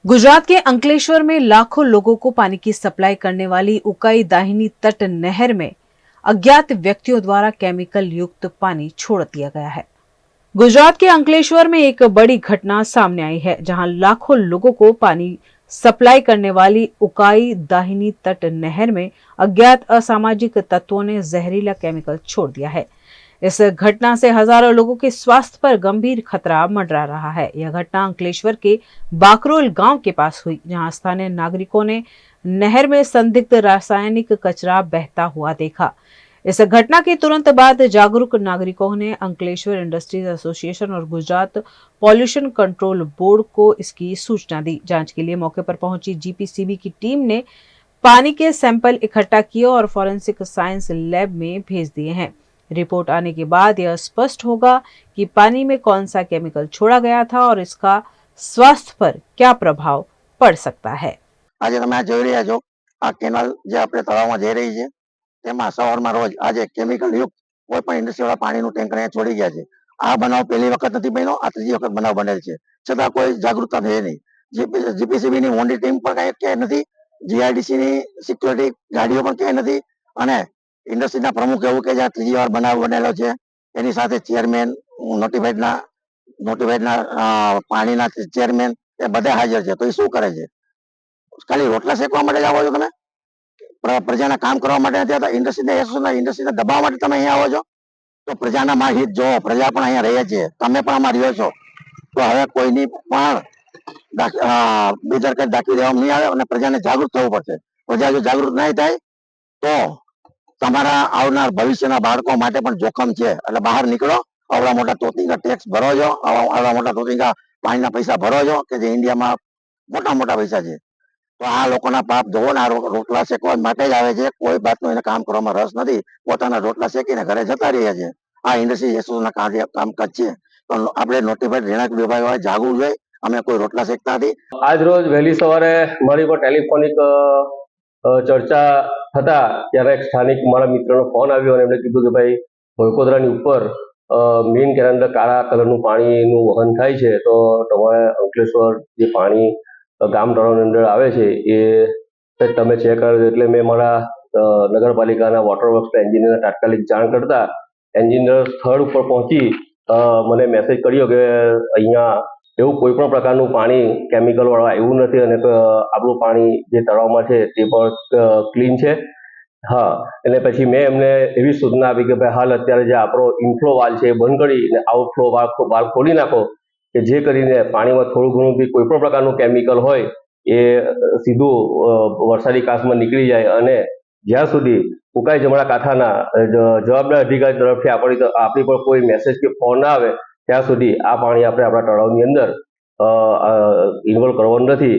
गुजरात के अंकलेश्वर में लाखों लोगों को पानी की सप्लाई करने वाली उकाई दाहिनी तट नहर में अज्ञात व्यक्तियों द्वारा केमिकल युक्त पानी छोड़ दिया गया है। गुजरात के अंकलेश्वर में एक बड़ी घटना सामने आई है, जहां लाखों लोगों को पानी सप्लाई करने वाली उकाई दाहिनी तट नहर में अज्ञात असामाजिक तत्वों ने जहरीला केमिकल छोड़ दिया है। इस घटना से हजारों लोगों के स्वास्थ्य पर गंभीर खतरा मंडरा रहा है। यह घटना अंकलेश्वर के बाकरोल गांव के पास हुई, जहां स्थानीय नागरिकों ने नहर में संदिग्ध रासायनिक कचरा बहता हुआ देखा। इस घटना के तुरंत बाद जागरूक नागरिकों ने अंकलेश्वर इंडस्ट्रीज एसोसिएशन और गुजरात पॉल्यूशन कंट्रोल बोर्ड को इसकी सूचना दी। जांच के लिए मौके पर पहुंची जीपीसीबी की टीम ने पानी के सैंपल इकट्ठा किए और फॉरेंसिक साइंस लैब में भेज दिए हैं। रिपोर्ट आने के बाद यह स्पष्ट होगा कि पानी में कौन सा केमिकल छोड़ा गया था और इसका स्वास्थ्य पर क्या प्रभाव पड़ सकता है। आज તમે જોઈ રહ્યા છો આ કેનાલ જે આપણે તળાવમાં જઈ રહી છે તેમાં સવારમાં રોજ આજે કેમિકલ યુક્ત કોઈ પણ ઇન્ડસ્ટ્રીવાળા પાણીનું ટેન્કર અહીંયા છોડી ગયા છે। આ બનાવ પહેલી વખત નથી બન્યો, આ ત્રીજી વખત બનાવ બનેલ છે, છતાં કોઈ જાગૃતતા થઈ નહીં। જીપીસીબી ની મોટી ટીમ પણ ક્યાંય નથી, જીઆઈડીસી ની સિક્યુરિટી ગાડીઓ પણ ક્યાંય નથી અને ઇન્ડસ્ટ્રીના પ્રમુખ એવું કે જે આ ત્રીજી વાર બનાવ બનેલો છે। એની સાથે ચેરમેન નોટિફાઈડના પાણીના ચેરમેન એ બધા હાજર છે। તો એ શું કરે છે? ખાલી રોટલા શેકવા માટે જ આવો છો તમે? પ્રજાના કામ કરવા માટે નથી આવતા? ઇન્ડસ્ટ્રીના દબાવ માટે તમે અહીંયા આવો છો? તો પ્રજાના હિત જો, પ્રજા પણ અહીંયા રહે છે, તમે પણ આમાં રહ્યો છો। તો હવે કોઈની પણ બેદરકારી દાખવી દેવામાં નહીં આવે અને પ્રજાને જાગૃત થવું પડશે। પ્રજા જો જાગૃત નહીં થાય તો તમારા આવનાર ભવિષ્યના બાળકો માટે પણ જોખમ છે। એટલે બહાર નીકળો, આવડા મોટા તોતિંગા ટેક્સ ભરો છો, આવડા મોટા તોતિંગા પાણીના પૈસા ભરો છો કે જે ઇન્ડિયામાં મોટા મોટા પૈસા છે। તો આ લોકોના પાપ જોવો ને, આ રોટલા શેકવા માટે જ આવે છે, કોઈ વાતનું એને કામ કરવામાં રસ નથી, પોતાના રોટલા શેકીને ઘરે જતા રહ્યા છે। આ ઇન્ડસ્ટ્રી એસોસિએશનના કામકાજ છે, તો આપણે નોટિફાઈડ રહેણાંક વિભાગ જાગવું જોઈએ। અમે કોઈ રોટલા શેકતા નથી। આજ રોજ વહેલી સવારે મારી પર ટેલિફોનિક ચર્ચા થતા ત્યારે એક સ્થાનિક મારા મિત્રનો ફોન આવ્યો અને એમણે કીધું કે ભાઈ વડોદરાની ઉપર મેઇન કેનાલ અંદર કાળા કલરનું પાણીનું વહન થાય છે, તો તમારે અંકલેશ્વર જે પાણી ગામ તળાવની અંદર આવે છે એ તમે ચેક કરો। એટલે મેં મારા નગરપાલિકાના વોટર વર્ક્સના એન્જિનિયરને તાત્કાલિક જાણ કરતા એન્જિનિયર સ્થળ ઉપર પહોંચી મને મેસેજ કર્યો કે અહીંયા એવું કોઈ પણ પ્રકારનું પાણી કેમિકલ વાળું આવ્યું નથી અને આપણું પાણી જે તળાવમાં છે તે પણ ક્લીન છે। હા, એટલે પછી મેં એમને એવી સૂચના આપી કે ભાઈ હાલ અત્યારે જે આપણો ઇનફ્લો વાલ છે એ બંધ કરીને આઉટફ્લો વાલ ખોલી નાખો, કે જે કરીને પાણીમાં થોડું ઘણું બી કોઈ પણ પ્રકારનું કેમિકલ હોય એ સીધું વરસાદી કાચમાં નીકળી જાય અને જ્યાં સુધી ઉકાઈ જમણા કાંઠાના જવાબદાર અધિકારી તરફથી આપણી પર કોઈ મેસેજ કે ફોન ના આવે ત્યાં સુધી આ પાણી આપણે આપણા તળાવની અંદર ઇન્વોલ્વ કરવાનું નથી।